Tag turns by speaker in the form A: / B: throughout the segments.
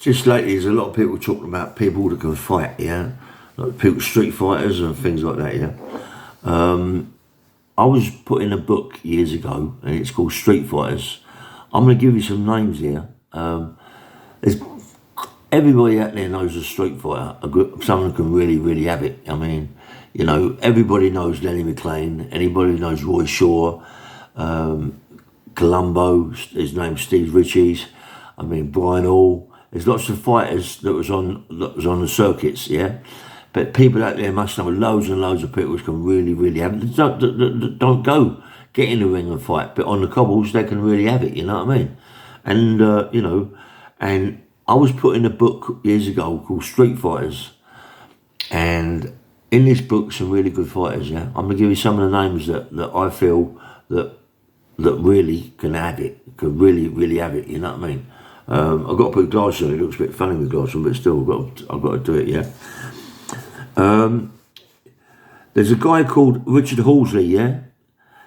A: just lately there's a lot of people talking about people that can fight, yeah? Like people, street fighters and things like that, yeah? I was put in a book years ago, and it's called Street Fighters. I'm going to give you some names here. There's everybody out there knows a street fighter, someone who can really, really have it. I mean, you know, everybody knows Lenny McLean, anybody knows Roy Shaw, Columbo, his name's Steve Ritchie's, I mean, Brian Hall. There's lots of fighters that was on the circuits, yeah? But people out there must know loads and loads of people who can really, really have it. Don't go get in the ring and fight, but on the cobbles, they can really have it, you know what I mean? And, you know, and I was put in a book years ago called Street Fighters, and in this book, some really good fighters, yeah? I'm going to give you some of the names that I feel that really can have it, can really, really have it, you know what I mean? I've got to put glasses on, it looks a bit funny with glasses on, but still, I've got to do it, yeah? There's a guy called Richard Halsey, yeah?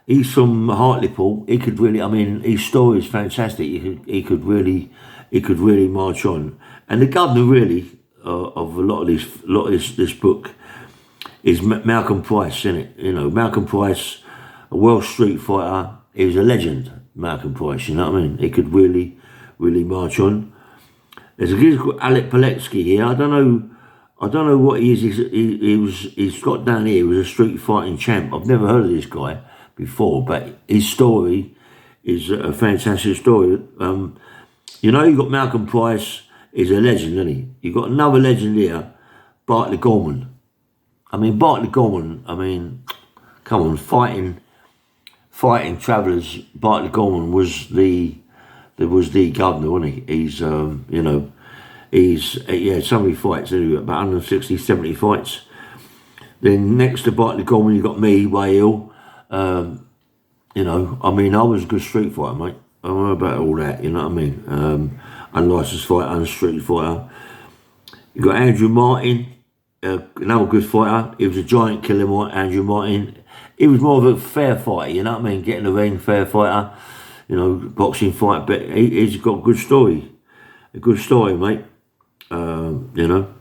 A: He's from Hartlepool. He could really, I mean, his story is fantastic. He could really march on. And the governor really of a lot of this book is Malcolm Price, isn't it? You know, Malcolm Price, a Welsh street fighter. He was a legend, Malcolm Price. You know what I mean? He could really march on. There's a guy called Alec Paletsky here. I don't know what he is. He's got down here. He was a street fighting champ. I've never heard of this guy before, but his story is a fantastic story. You know, you've got Malcolm Price, he's a legend, isn't he? You've got another legend here, Bartley Gorman. I mean, Bartley Gorman, I mean, come on, fighting travellers. Bartley Gorman was the governor, wasn't he? He's, you know, he had so many fights, anyway, about 160, 70 fights. Then next to Bartley Gorman, you've got me, Way Hill. You know, I mean, I was a good street fighter, mate. I don't know about all that, you know what I mean? Unlicensed fighter, unstreet fighter. You've got Andrew Martin, another good fighter. He was a giant killer, Andrew Martin. He was more of a fair fighter, you know what I mean? Get in the ring, fair fighter, you know, boxing fight. But he's got a good story. A good story, mate. You know.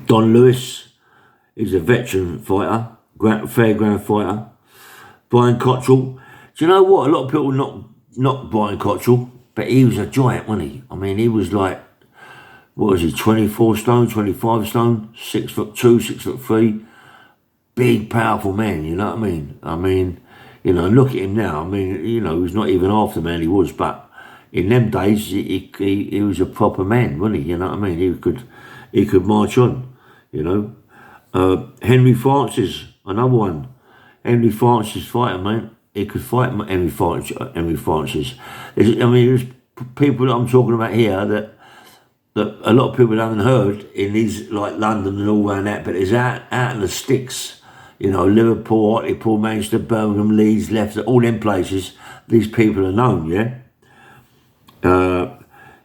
A: Don Lewis, he's a veteran fighter, fairground fighter. Brian Cottrell. Do you know what? A lot of people not Brian Cottrell, but he was a giant, wasn't he? I mean, he was like, what was he, 24 stone, 25 stone, 6'2", 6'3", big, powerful man, you know what I mean? I mean, you know, look at him now. I mean, you know, he's not even half the man he was, but in them days, he was a proper man, wasn't he? You know what I mean? He could march on, you know. Henry Francis, another one. Henry Francis fighter, man. He could fight Henry Francis. I mean, there's people that I'm talking about here that a lot of people haven't heard in these, like London and all around that, but it's out in the sticks. You know, Liverpool, Hartlepool, Manchester, Birmingham, Leeds, Leicester, all them places, these people are known, yeah?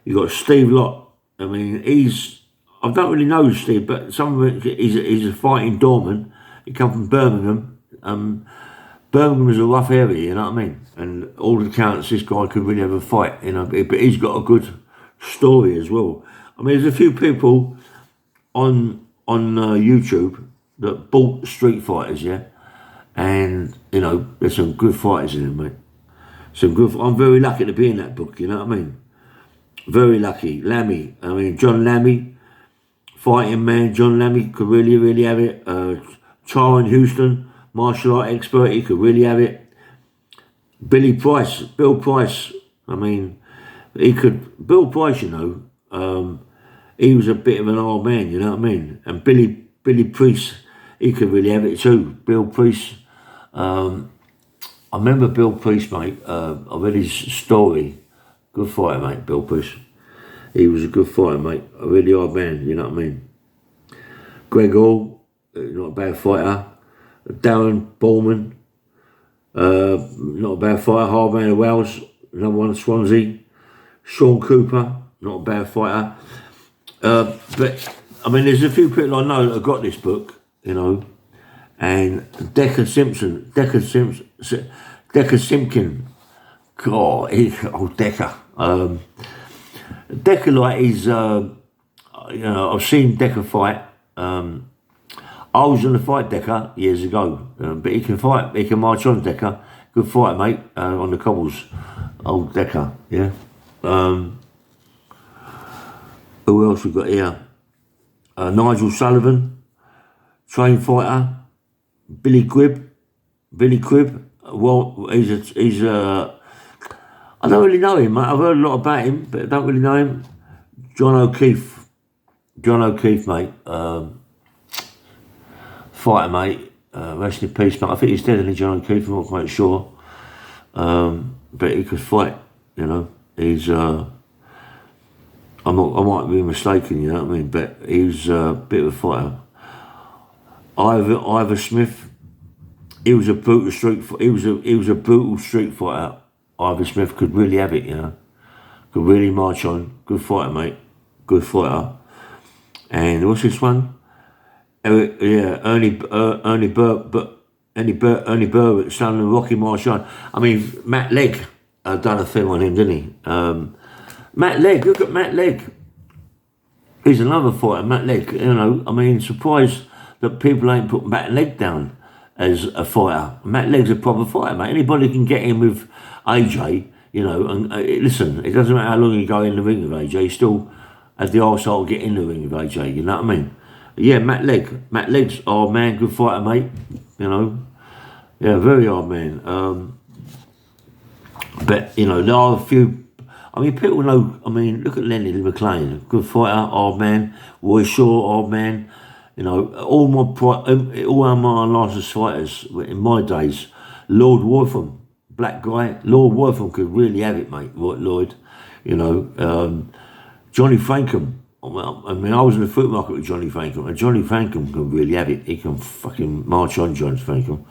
A: You've got Steve Lott. I mean, I don't really know Steve, but he's a fighting doorman. He come from Birmingham. Birmingham is a rough area, you know what I mean? And all the accounts, this guy could really have a fight, you know, but he's got a good story as well. I mean, there's a few people on YouTube that bought street fighters, yeah? And, you know, there's some good fighters in them, mate. I'm very lucky to be in that book, you know what I mean? Very lucky. Lammy, I mean, John Lammy, fighting man, John Lammy could really, really have it. Charles Houston, martial art expert, he could really have it. Bill Price, I mean, Bill Price, you know, he was a bit of an old man, you know what I mean? And Billy Priest, he could really have it too. Bill Priest, I remember Bill Priest, mate, I read his story. Good fighter, mate, Bill Priest. He was a good fighter, mate, a really old man, you know what I mean? Greg Hall, not a bad fighter. Darren Bowman, not a bad fighter. Hardman of Wales, another one, Swansea. Sean Cooper, not a bad fighter. But, I mean, there's a few people I know that have got this book, you know. And Decker Simpkin. God, old Decker. Decker, like, he's, I've seen Decker fight. I was on the fight Decker years ago, but he can fight, he can march on Decker. Good fighter, mate, on the cobbles. Old Decker, yeah. Who else we got here? Nigel Sullivan, trained fighter. Billy Quibb. Well, he's I don't really know him, mate. I've heard a lot about him, but I don't really know him. John O'Keefe, mate. Fighter, mate. Rest in peace, mate. I think he's dead, isn't he, John O'Keefe? I'm not quite sure. But he could fight, you know. He's, I might be mistaken, you know what I mean? But he's a bit of a fighter. Ivor Smith, he was a brutal street fighter. Ivor Smith could really have it, you know. Could really march on. Good fighter, mate. Good fighter. And what's this one? Ernie Berwick, son of Rocky Marchand. I mean, Matt Legg done a thing on him, didn't he? Matt Legg, look at Matt Legg. He's another fighter, Matt Legg. You know, I mean, surprised that people ain't put Matt Legg down as a fighter. Matt Legg's a proper fighter, mate. Anybody can get in with AJ, you know, and listen, it doesn't matter how long you go in the ring with AJ, you still have the arsehole to get in the ring with AJ, you know what I mean? But yeah, Matt Legg's hard man, good fighter, mate, you know. Yeah, very hard man. But, you know, there are a few, I mean, people know, I mean, look at Lenny McLean, good fighter, hard man. Roy Shaw, hard man. You know, all my licensed fighters in my days, Lord Wortham, black guy, Lord Wortham could really have it, mate, Lloyd. You know, Johnny Frankham. I mean, I was in the fruit market with Johnny Frankham, and Johnny Frankham can really have it. He can fucking march on, Johnny Frankham.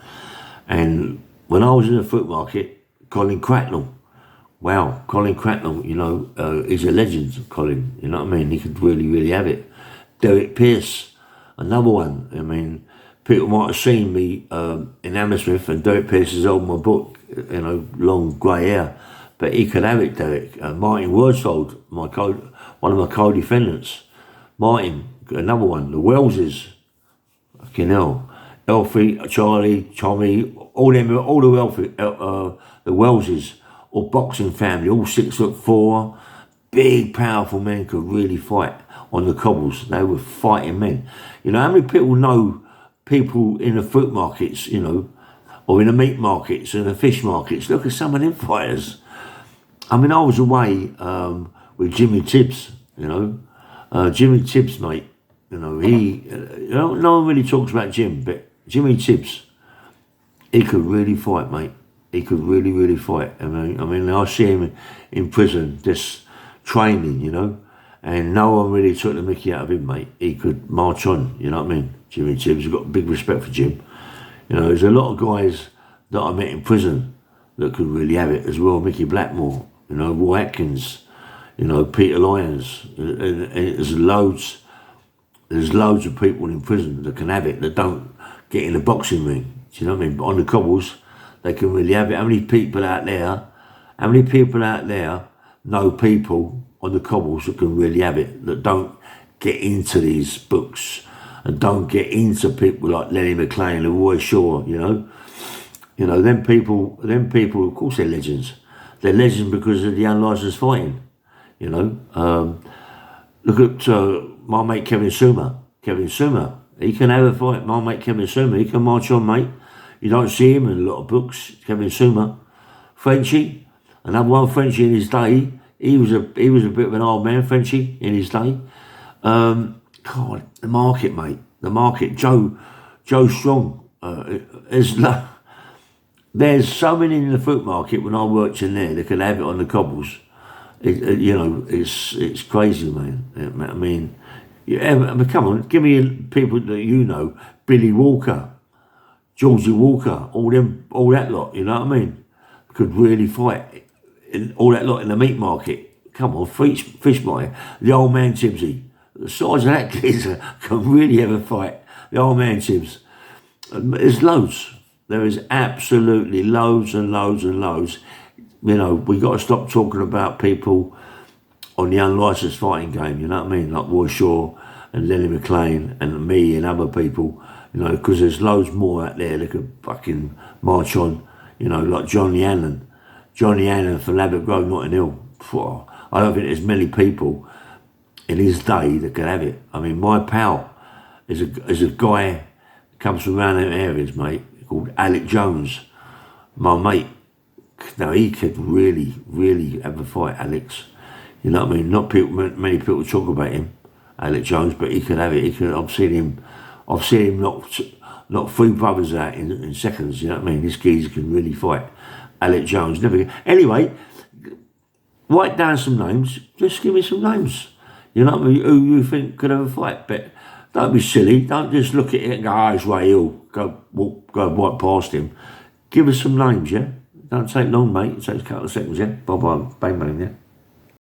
A: And when I was in the fruit market, Colin Cracknell. Wow, Colin Cracknell, you know, he's a legend, Colin, you know what I mean? He could really, really have it. Derek Pierce, another one. I mean, people might have seen me in Hammersmith, and Derek Pierce is holding my book, you know, long grey hair. But he could have it, Derek. Martin Worsfold, one of my co-defendants. Martin, another one. The Welleses, fucking hell. Elfie, Charlie, Tommy, all the Welleses, all boxing family, all 6'4", big, powerful men could really fight on the cobbles. They were fighting men. You know, how many people know people in the fruit markets, you know, or in the meat markets and the fish markets? Look at some of them fighters. I mean, I was away with Jimmy Tibbs, you know. Jimmy Tibbs, mate, you know, no one really talks about Jim, but Jimmy Tibbs, he could really fight, mate. He could really, really fight. I mean, I see him in prison just training, you know, and no one really took the mickey out of him, mate. He could march on, you know what I mean? Jimmy Tibbs, I've got big respect for Jim. You know, there's a lot of guys that I met in prison that could really have it as well. Mickey Blackmore, you know, Roy Atkins, you know, Peter Lyons, and there's loads of people in prison that can have it, that don't get in the boxing ring. Do you know what I mean? But on the cobbles, they can really have it. How many people out there know people on the cobbles that can really have it, that don't get into these books and don't get into people like Lenny McLean and Roy Shaw, you know? You know, them people, of course they're legends. They're legends because of the unlicensed fighting, you know? Look at my mate Kevin Suma. He can have a fight. My mate Kevin Suma, he can march on, mate. You don't see him in a lot of books, Kevin Suma. Frenchie, another one, Frenchie in his day. He was a bit of an old man, Frenchie, in his day. God, the market, mate. The market. Joe Strong. There's so many in the fruit market when I worked in there that could have it on the cobbles. You know, it's crazy, man. I mean, come on, give me people that you know. Billy Walker, Georgie Walker, all that lot. You know what I mean? Could really fight. All that lot in the meat market. Come on, fish market. The old man Tibbsy. The size of that kid can really have a fight. The old man Tibbs. There's loads. There is absolutely loads and loads and loads. You know, we got to stop talking about people on the unlicensed fighting game, you know what I mean? Like Roy Shaw and Lenny McLean and me and other people, you know, because there's loads more out there that could fucking march on, you know, like Johnny Allen from Ladbroke Grove, Notting Hill. I don't think there's many people in his day that could have it. I mean, my pal is a guy that comes from around them areas, mate, called Alec Jones. My mate, now he could really, really have a fight, Alex. You know what I mean? Not many people talk about him, Alec Jones, but he could have it. I've seen him knock 3 brothers out in seconds. You know what I mean? This geezer can really fight. Alec Jones, anyway, write down some names. Just give me some names. You know what I mean? Who you think could have a fight? But don't be silly. Don't just look at it and go, "Oh, it's Ray Hill." Go right past him. Give us some names, yeah. Don't take long, mate. It takes a couple of seconds, yeah. Bye, bang, bang, yeah.